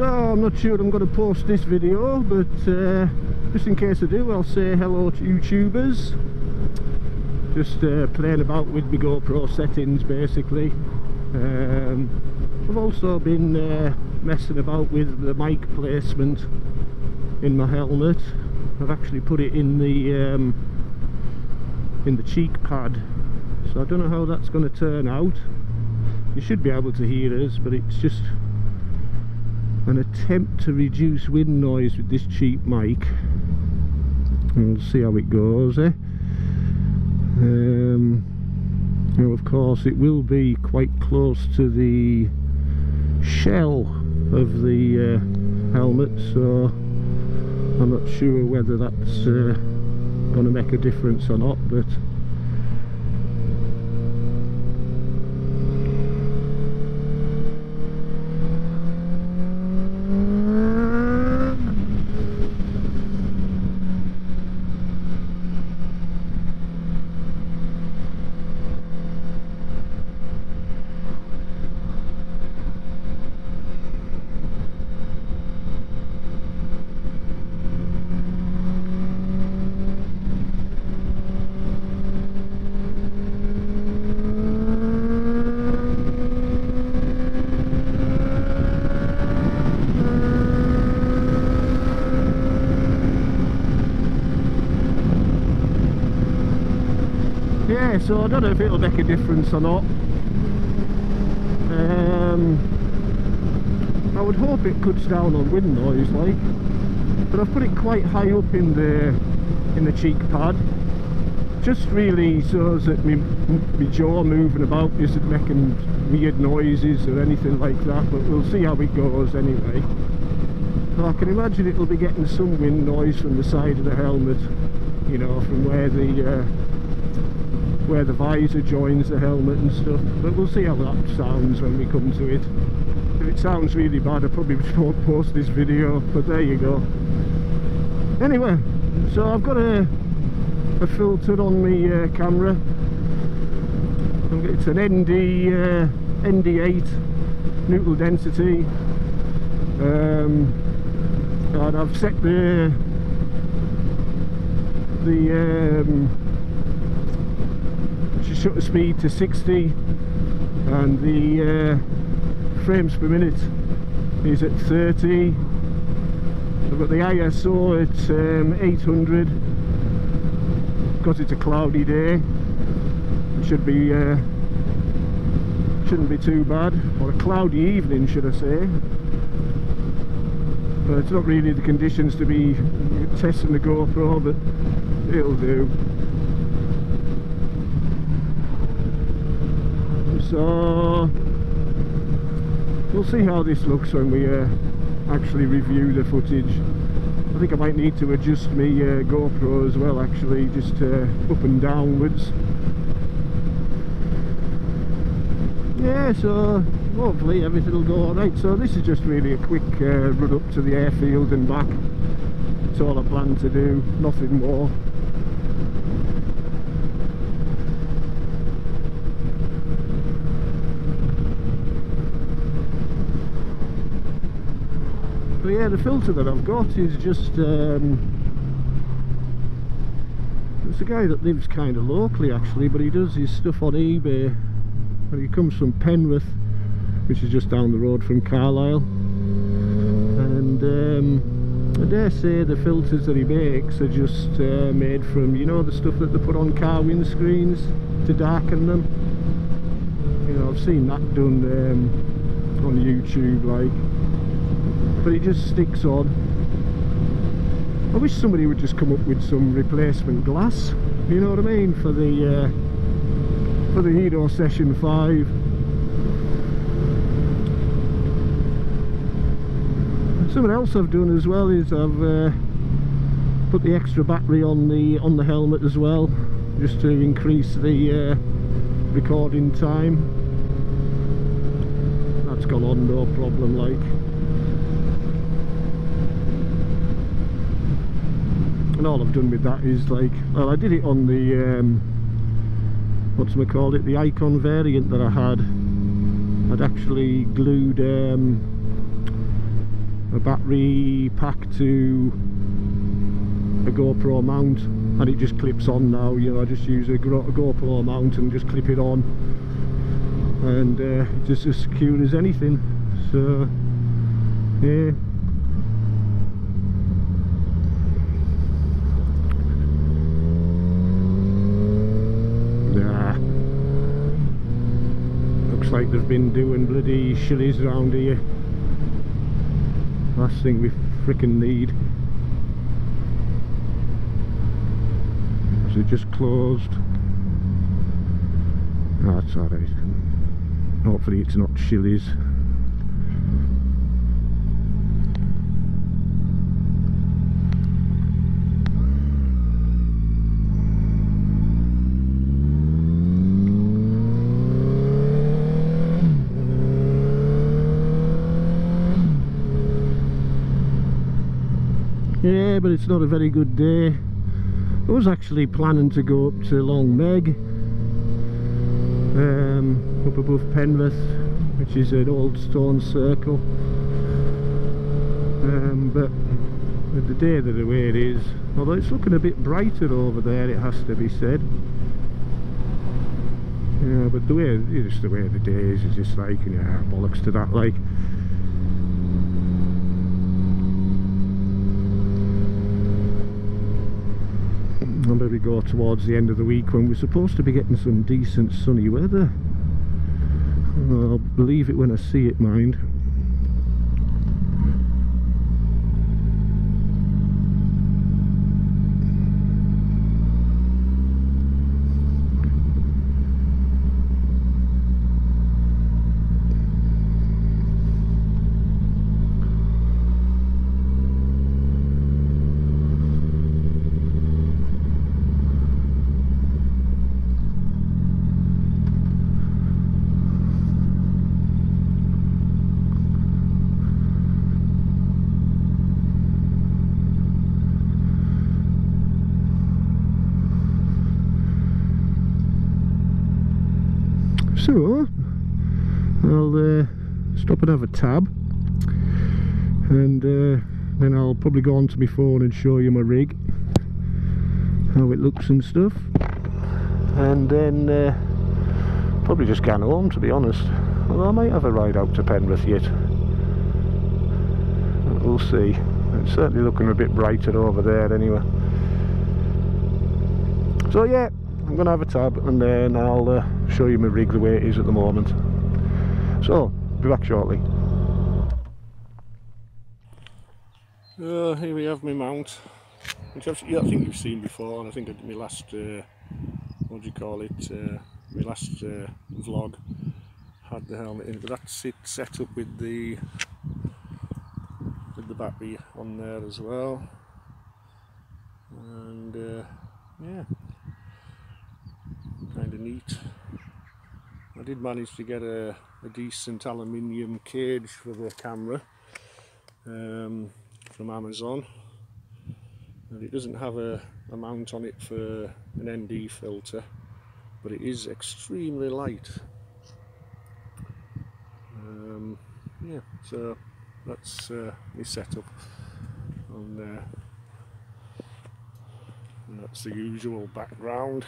So I'm not sure I'm going to post this video, but just in case I do, I'll say hello to YouTubers. Just playing about with my GoPro settings basically. I've also been messing about with the mic placement in my helmet. I've actually put it in the cheek pad, so I don't know how that's going to turn out. You should be able to hear us, but it's just an attempt to reduce wind noise with this cheap mic, and we'll see how it goes, eh? Now of course it will be quite close to the shell of the helmet, so I'm not sure whether that's going to make a difference or not, but yeah, so I don't know if it'll make a difference or not. I would hope it cuts down on wind noise, like, but I've put it quite high up in the cheek pad, just really so that my jaw moving about isn't making weird noises or anything like that. But we'll see how it goes anyway. So I can imagine it'll be getting some wind noise from the side of the helmet, you know, from where the visor joins the helmet and stuff, but we'll see how that sounds when we come to it. If it sounds really bad, I probably won't post this video, but there you go. Anyway, so I've got a filter on my camera. It's an ND8 neutral density, and I've set the shutter speed to 60, and the frames per minute is at 30. I've got the ISO at 800 because it's a cloudy day. It shouldn't be too bad, or a cloudy evening should I say, but it's not really the conditions to be testing the GoPro, but it'll do. So we'll see how this looks when we actually review the footage. I think I might need to adjust my GoPro as well, actually, just up and downwards. Yeah, so hopefully everything will go alright. So this is just really a quick run up to the airfield and back. That's all I plan to do, nothing more. But yeah, the filter that I've got is just it's a guy that lives kind of locally actually, but he does his stuff on eBay, and he comes from Penrith, which is just down the road from Carlisle, and I dare say the filters that he makes are just made from, you know, the stuff that they put on car windscreens to darken them. You know, I've seen that done on YouTube, like, but it just sticks on. I wish somebody would just come up with some replacement glass, you know what I mean, for the Hero Session 5. Something else I've done as well is I've put the extra battery on the helmet as well, just to increase the recording time. That's gone on no problem, like. And all I've done with that is, like, well, I did it on the whatchamacallit, the Icon variant that I had. I'd actually glued a battery pack to a GoPro mount, and it just clips on now. You know, I just use a GoPro mount and just clip it on, and it's just as secure as anything. So yeah. Looks like they've been doing bloody shillies around here. Last thing we frickin' need. So it just closed. Oh, that's alright. Hopefully it's not shillies. Yeah, but it's not a very good day. I was actually planning to go up to Long Meg, up above Penrith, which is an old stone circle, but with the day the way it is, although it's looking a bit brighter over there, it has to be said. Yeah, but the way, just the way the day is just like, yeah, bollocks to that, like. I'll maybe go towards the end of the week when we're supposed to be getting some decent sunny weather. I'll believe it when I see it, mind. So I'll stop and have a tab, and then I'll probably go onto my phone and show you my rig, how it looks and stuff, and then probably just go home, to be honest. Although I might have a ride out to Penrith yet. We'll see. It's certainly looking a bit brighter over there anyway. So yeah, I'm going to have a tab, and then I'll show you my rig the way it is at the moment. So, be back shortly. Here we have my mount, which I think you've seen before, and I think I did my last, what do you call it, my last vlog had the helmet in, but that's it set up with the battery on there as well, and yeah, kind of neat. I did manage to get a decent aluminium cage for the camera from Amazon, and it doesn't have a mount on it for an ND filter, but it is extremely light. Yeah, so that's my setup on there. And that's the usual background.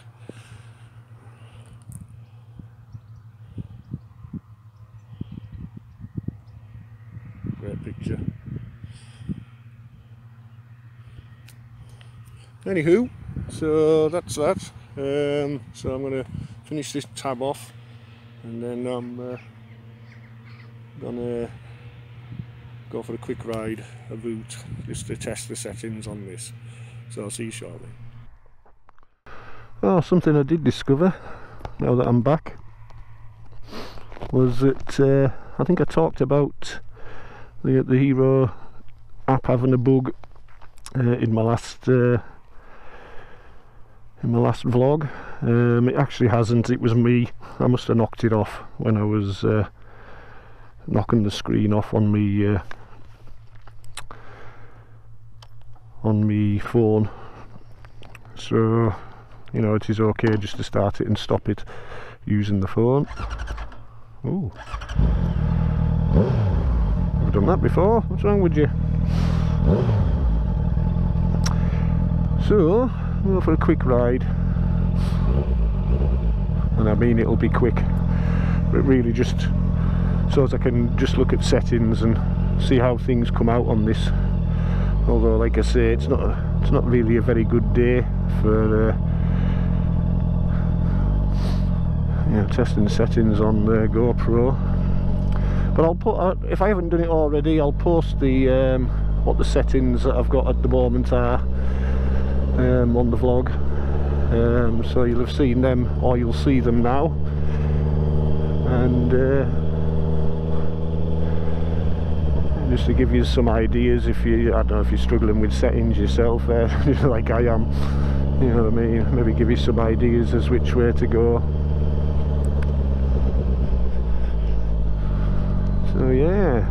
Great picture. Anywho, so that's that. So I'm going to finish this tab off, and then I'm gonna go for a quick ride about, just to test the settings on this. So I'll see you shortly. Oh, something I did discover now that I'm back was that I think I talked about the Hero app having a bug in my last vlog. It actually hasn't. It was me. I must have knocked it off when I was knocking the screen off on me phone. So, you know, it is okay just to start it and stop it using the phone. Oh, done that before. What's wrong with you? So, we'll go for a quick ride. And I mean it'll be quick, but really just so as I can just look at settings and see how things come out on this. Although, like I say, it's not really a very good day for you know, testing settings on the GoPro. But I'll put, if I haven't done it already, I'll post the what the settings that I've got at the moment are on the vlog. So you'll have seen them, or you'll see them now. And just to give you some ideas, if you, I don't know, if you're struggling with settings yourself, like I am, you know what I mean, maybe give you some ideas as which way to go. So yeah,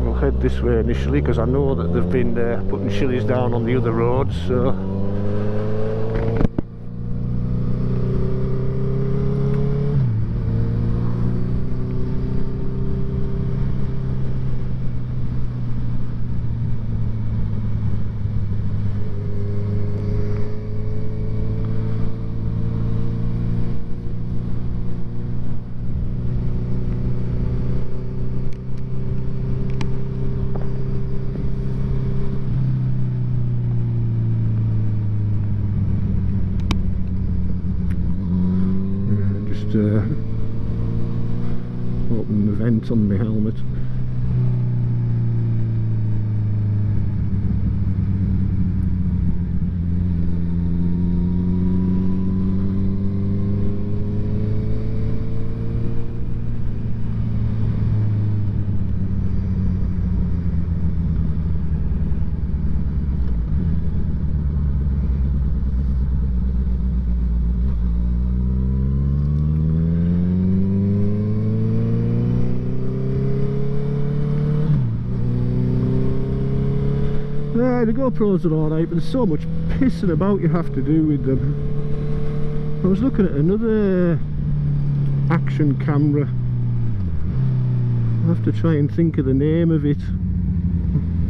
we'll head this way initially because I know that they've been putting shillies down on the other roads, so open the vent on my helmet. The GoPros are alright, but there's so much pissing about you have to do with them. I was looking at another action camera. I have to try and think of the name of it,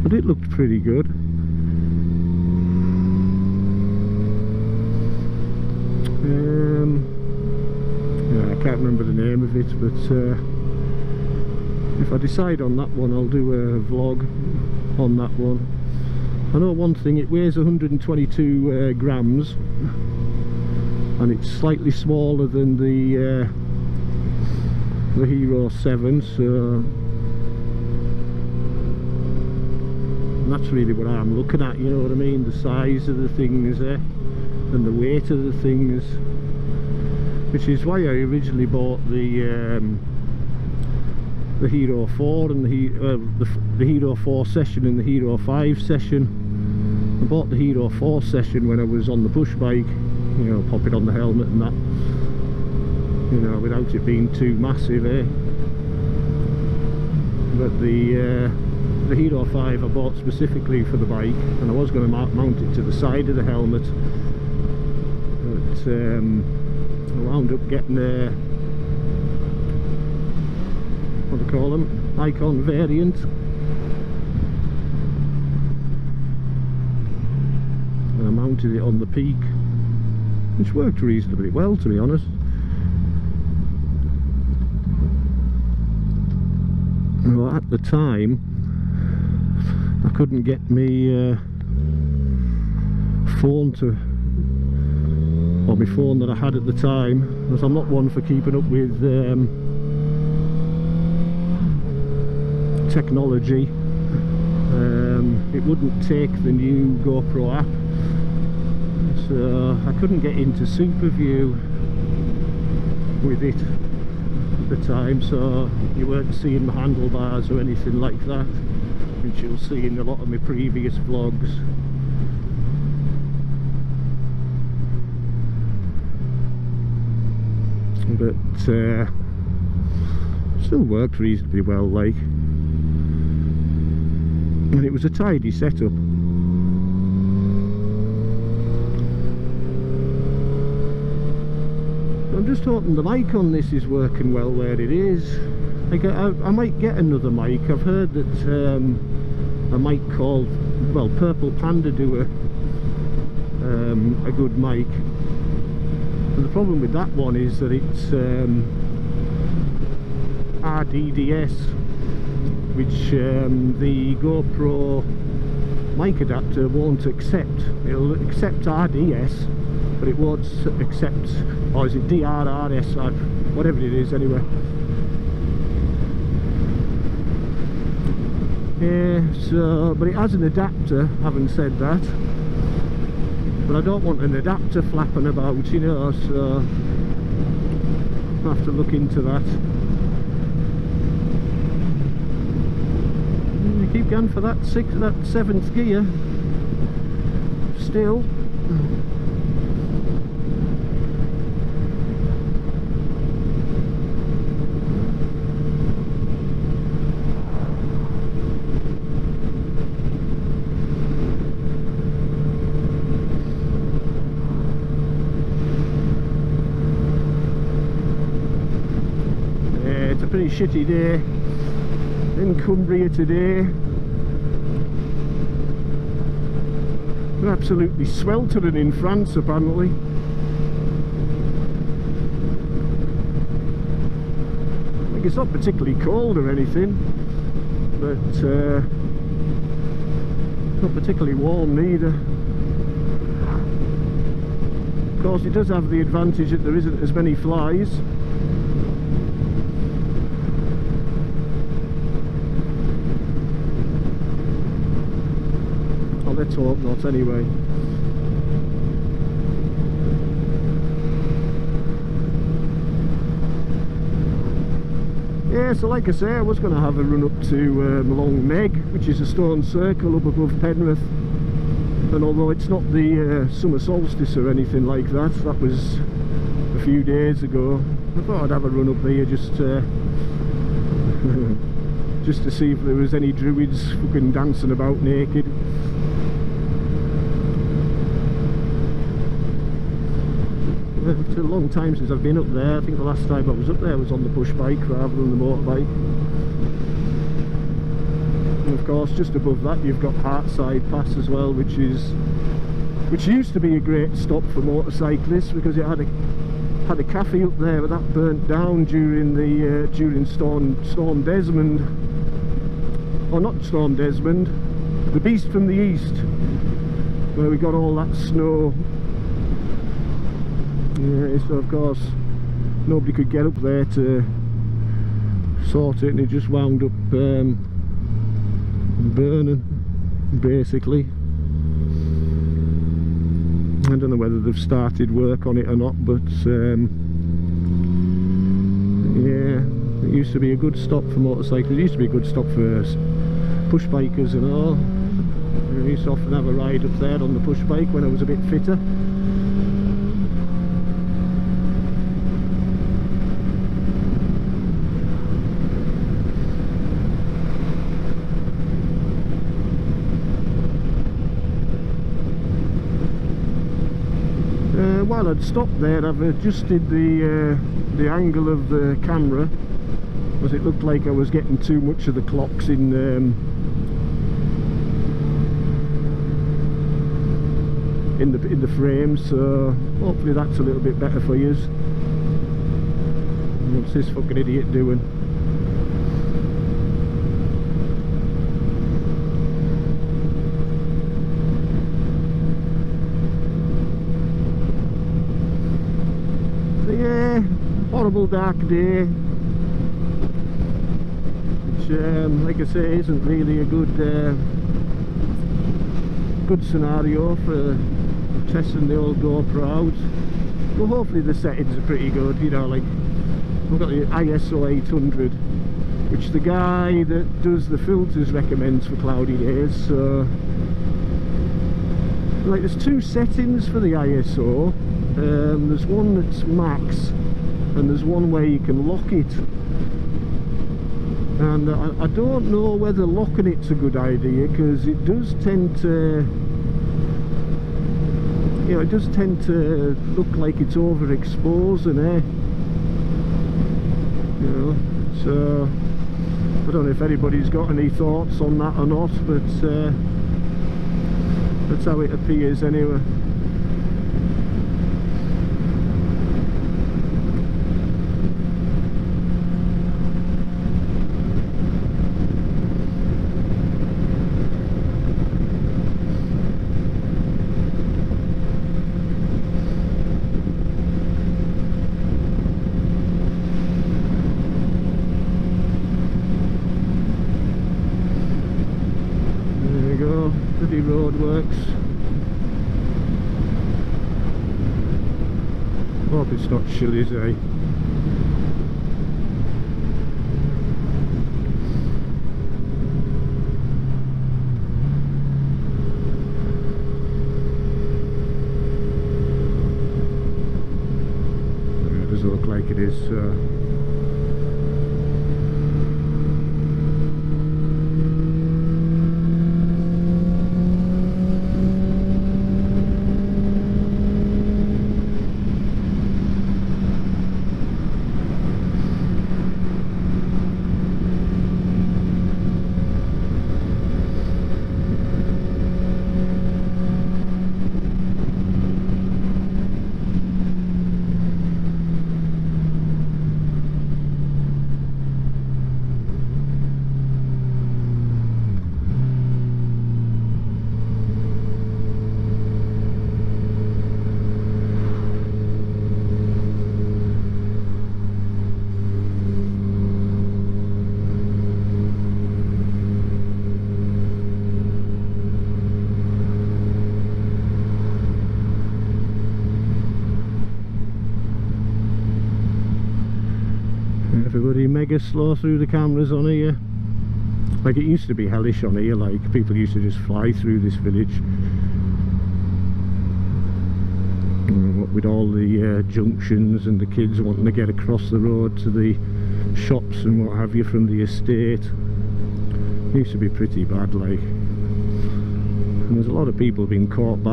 but it looked pretty good. Yeah, I can't remember the name of it, but if I decide on that one, I'll do a vlog on that one. I know one thing, it weighs 122 grams, and it's slightly smaller than the Hero 7, so that's really what I'm looking at, you know what I mean, the size of the things and the weight of the things, which is why I originally bought the Hero 4 and the Hero 4 session and the Hero 5 session. I bought the Hero 4 session when I was on the push bike, you know, pop it on the helmet and that, you know, without it being too massive, but the Hero 5 I bought specifically for the bike, and I was going to mount it to the side of the helmet, but I wound up getting a, what do you call them, Icon variant, and I mounted it on the peak, which worked reasonably well, to be honest. Well, at the time I couldn't get me phone to, or my phone that I had at the time, because I'm not one for keeping up with technology. It wouldn't take the new GoPro app, so I couldn't get into Superview with it at the time, so you weren't seeing my handlebars or anything like that, which you'll see in a lot of my previous vlogs. But still worked reasonably well, like, and it was a tidy setup. I'm just hoping the mic on this is working well where it is. Like I might get another mic. I've heard that a mic called, well, Purple Panda do a good mic. But the problem with that one is that it's RDDS, which the GoPro mic adapter won't accept. It'll accept RDS, but it won't accept, or is it DRRS, or whatever it is anyway. Yeah, so, but it has an adapter, having said that. But I don't want an adapter flapping about, you know, so I'll have to look into that. You keep going for that seventh gear still. Pretty shitty day in Cumbria today. We're absolutely sweltering in France apparently. Like, it's not particularly cold or anything, but not particularly warm neither. Of course, it does have the advantage that there isn't as many flies. Let's hope not anyway. Yeah, so like I say, I was going to have a run up to Long Meg, which is a stone circle up above Penrith, and although it's not the summer solstice or anything like that, that was a few days ago, I thought I'd have a run up there just just to see if there was any druids fucking dancing about naked. It's a long time since I've been up there. I think the last time I was up there was on the push bike rather than the motorbike. And of course, just above that you've got Hartside Pass as well, which used to be a great stop for motorcyclists because it had a cafe up there, but that burnt down during Storm Desmond. Or not Storm Desmond, the Beast from the East, where we got all that snow. Yeah, so of course nobody could get up there to sort it, and it just wound up burning basically. I don't know whether they've started work on it or not, but yeah, it used to be a good stop for motorcycles. It used to be a good stop for push bikers and all. I used to often have a ride up there on the push bike when I was a bit fitter. While I'd stopped there, I've adjusted the angle of the camera, because it looked like I was getting too much of the clocks in the frame, so hopefully that's a little bit better for you. What's this fucking idiot doing? Yeah, horrible dark day, which like I say isn't really a good scenario for testing the old GoPro out. Well, hopefully the settings are pretty good, you know, like we've got the ISO 800, which the guy that does the filters recommends for cloudy days. So like there's two settings for the ISO. There's one that's max and there's one where you can lock it, and I don't know whether locking it's a good idea, because it does tend to, you know, it does tend to look like it's overexposing, you know, So I don't know if anybody's got any thoughts on that or not, but that's how it appears anyway. Bloody roadworks. Hope it's not Chili's, eh? It doesn't look like it is. Everybody mega slow through the cameras on here. Like, it used to be hellish on here, like people used to just fly through this village. What with all the junctions and the kids wanting to get across the road to the shops and what have you from the estate. It used to be pretty bad, like. And there's a lot of people being caught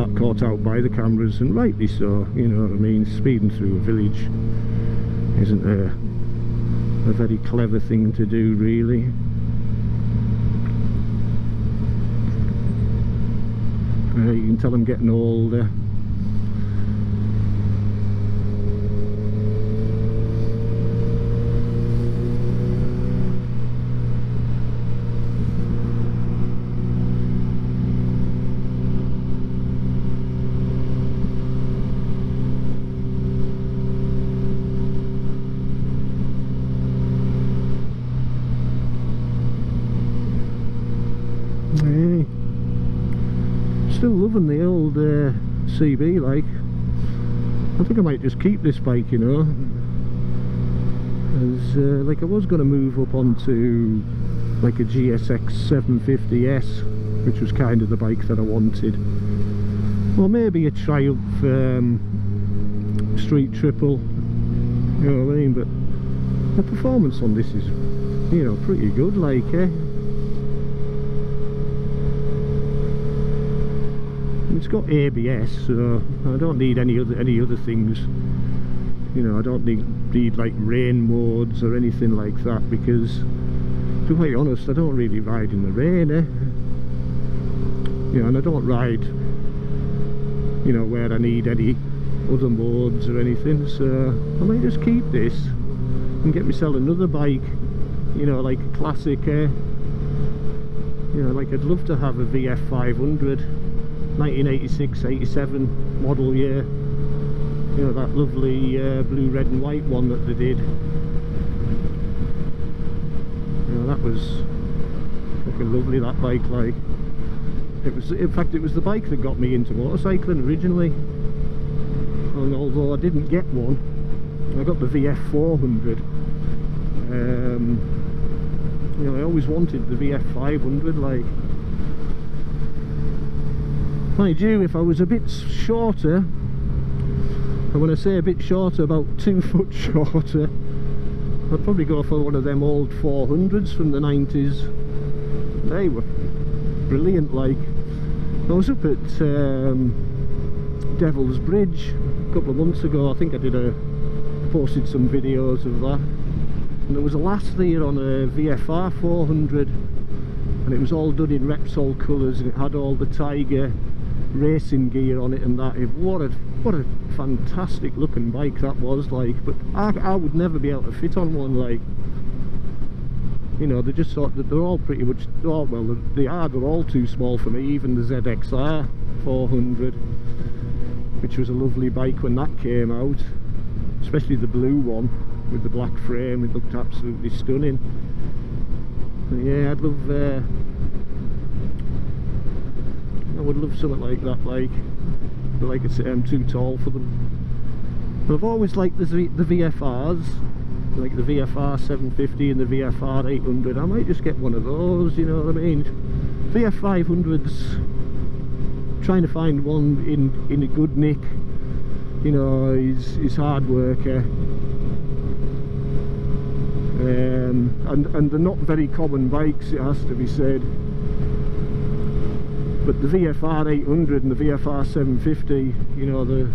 out by the cameras, and rightly so, you know what I mean. Speeding through a village isn't a very clever thing to do, really. You can tell I'm getting older. Still loving the old CB, like. I think I might just keep this bike, you know, as like I was going to move up onto like a GSX 750S, which was kind of the bike that I wanted, or maybe a Triumph Street Triple, you know what I mean. But the performance on this is, you know, pretty good, like, It's got ABS, so I don't need any other things. You know, I don't need like rain modes or anything like that, because to be quite honest, I don't really ride in the rain, You know, and I don't ride, you know, where I need any other modes or anything. So I might just keep this and get myself another bike, you know, like a classic, you know, like I'd love to have a VF 500 1986-87 model year, you know, that lovely blue, red and white one that they did. You know, that was fucking lovely, that bike. Like, it was, in fact, it was the bike that got me into motorcycling originally. And although I didn't get one, I got the VF 400. You know, I always wanted the VF 500, like. Mind you, if I was a bit shorter, and when I say a bit shorter, about 2 foot shorter, I'd probably go for one of them old 400s from the 90s. They were brilliant, like. I was up at Devil's Bridge a couple of months ago. I think I posted some videos of that. and there was a last there on a VFR 400, and it was all done in Repsol colours, and it had all the Tiger racing gear on it and that. What a fantastic looking bike that was, like. But I would never be able to fit on one, like, you know. They just thought that they're all pretty much, well, they're all too small for me. Even the ZXR 400, which was a lovely bike when that came out, especially the blue one with the black frame, it looked absolutely stunning. But yeah, I would love something like that, like, but like I say, I'm too tall for them. But I've always liked the VFRs, like the VFR 750 and the VFR 800. I might just get one of those, you know what I mean? VF 500s, trying to find one in a good nick, you know, is hard worker. And they're not very common bikes, it has to be said. But the VFR 800 and the VFR 750, you know, they're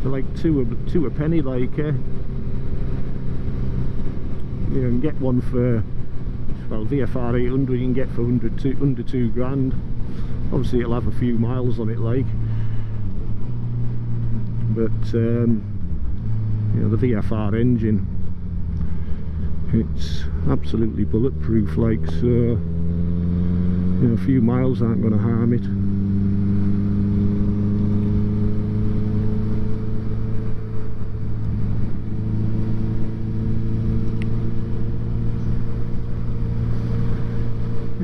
like two a penny, like, you can get one for, well, VFR 800 you can get for under two grand. Obviously it'll have a few miles on it, like, but you know, the VFR engine, it's absolutely bulletproof, like, so, you know, a few miles aren't going to harm it.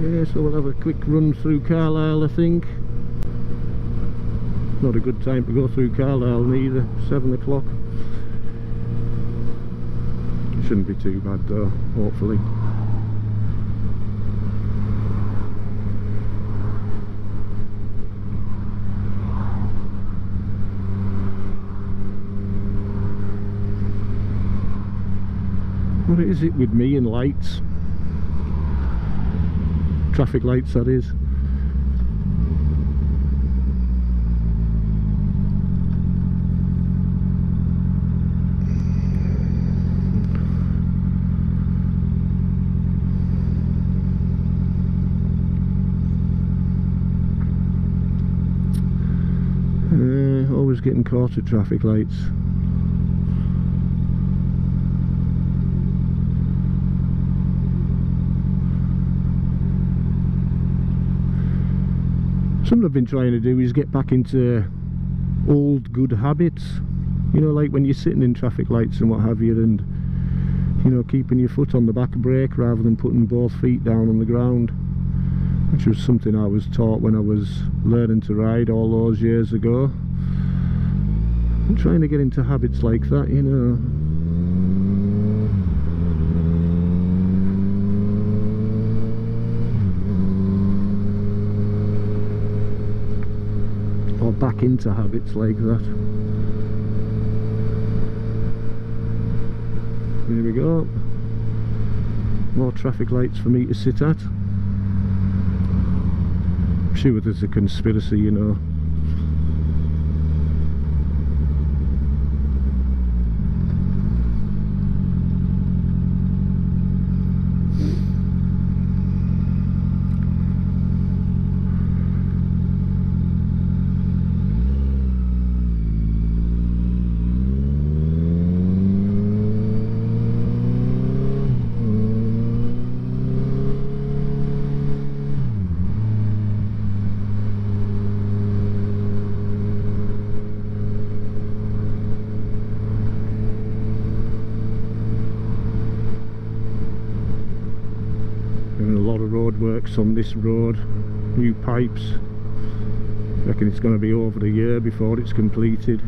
Yeah, so we'll have a quick run through Carlisle, I think. Not a good time to go through Carlisle neither, 7 o'clock. Shouldn't be too bad though, hopefully. What is it with me and lights? Traffic lights, that is. Always getting caught at traffic lights. Something I've been trying to do is get back into old good habits, you know, like when you're sitting in traffic lights and what have you, and, you know, keeping your foot on the back brake rather than putting both feet down on the ground, which was something I was taught when I was learning to ride all those years ago. I'm trying to get into habits like that, you know. Or back into habits like that. Here we go. More traffic lights for me to sit at. I'm sure there's a conspiracy, you know. Works on this road, new pipes. I reckon it's going to be over a year before it's completed.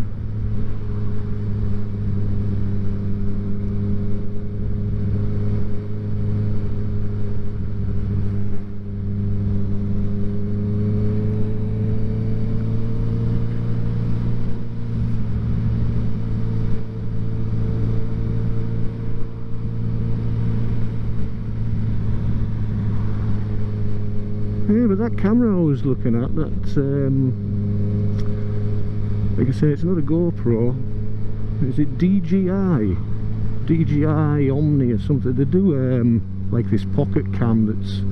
Yeah, but that camera I was looking at, that, like I say, it's not a GoPro. Is it DJI? DJI Omni or something. They do like this pocket cam that's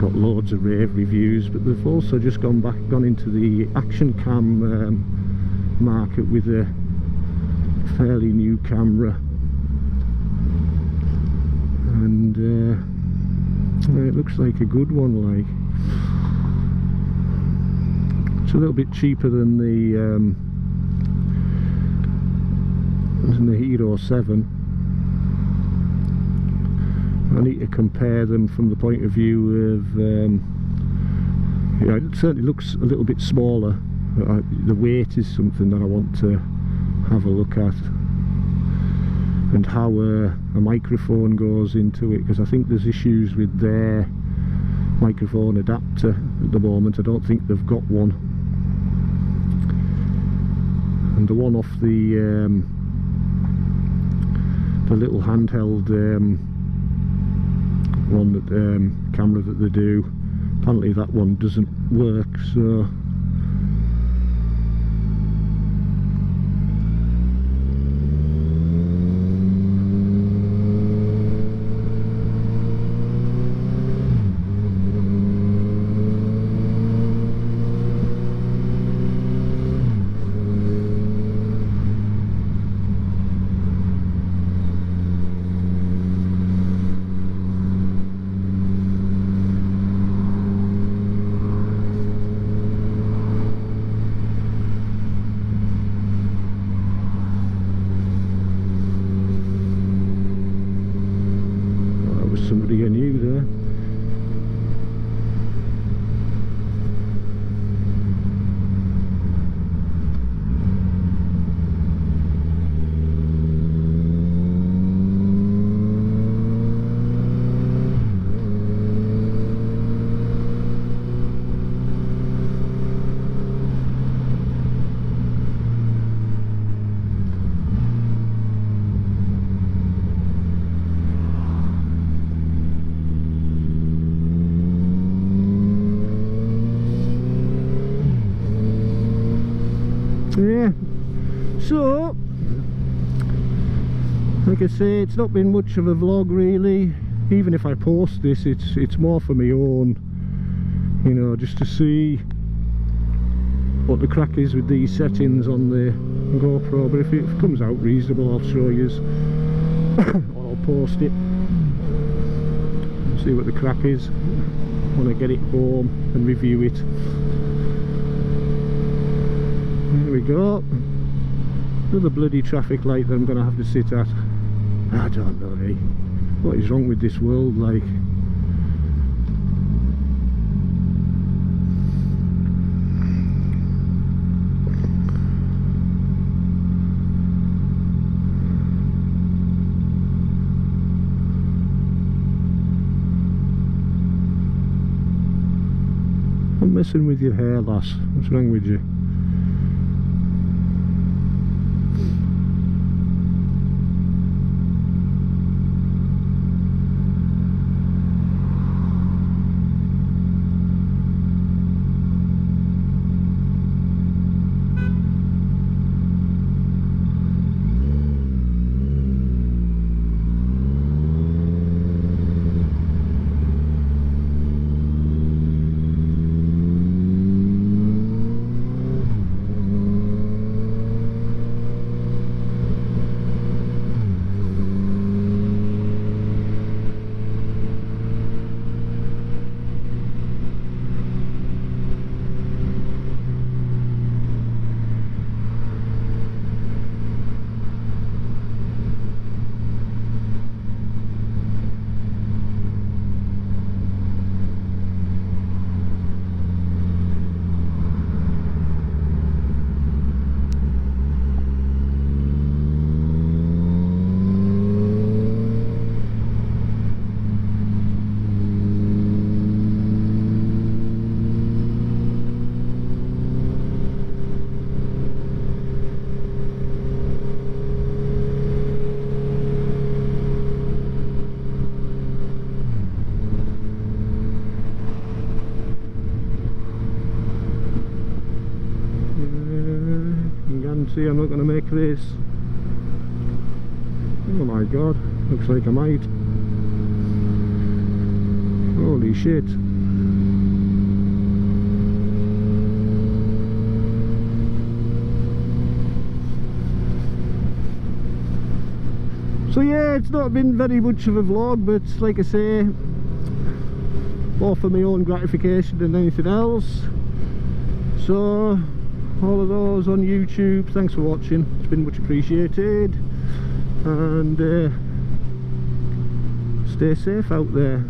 got loads of rave reviews, but they've also just gone into the action cam market with a fairly new camera, and it looks like a good one. Like, it's a little bit cheaper than the Hero 7. I need to compare them from the point of view of yeah, it certainly looks a little bit smaller. The weight is something that I want to have a look at, and how a microphone goes into it, because I think there's issues with their microphone adapter at the moment. I don't think they've got one, and the one off the little handheld one that camera that they do, apparently that one doesn't work, so somebody I knew there. Yeah, so like I say, it's not been much of a vlog really. Even if I post this, it's more for my own, you know, just to see what the crack is with these settings on the GoPro. But if it comes out reasonable, I'll show you or I'll post it, see what the crack is when I get it home and review it. There we go, another bloody traffic light that I'm going to have to sit at. I don't know, eh? What is wrong with this world, like? I'm messing with your hair, lass. What's wrong with you? See, I'm not going to make this. Oh my god, looks like I might. Holy shit. So yeah, it's not been very much of a vlog, but like I say, more for my own gratification than anything else. So all of those on YouTube, thanks for watching, it's been much appreciated, and stay safe out there.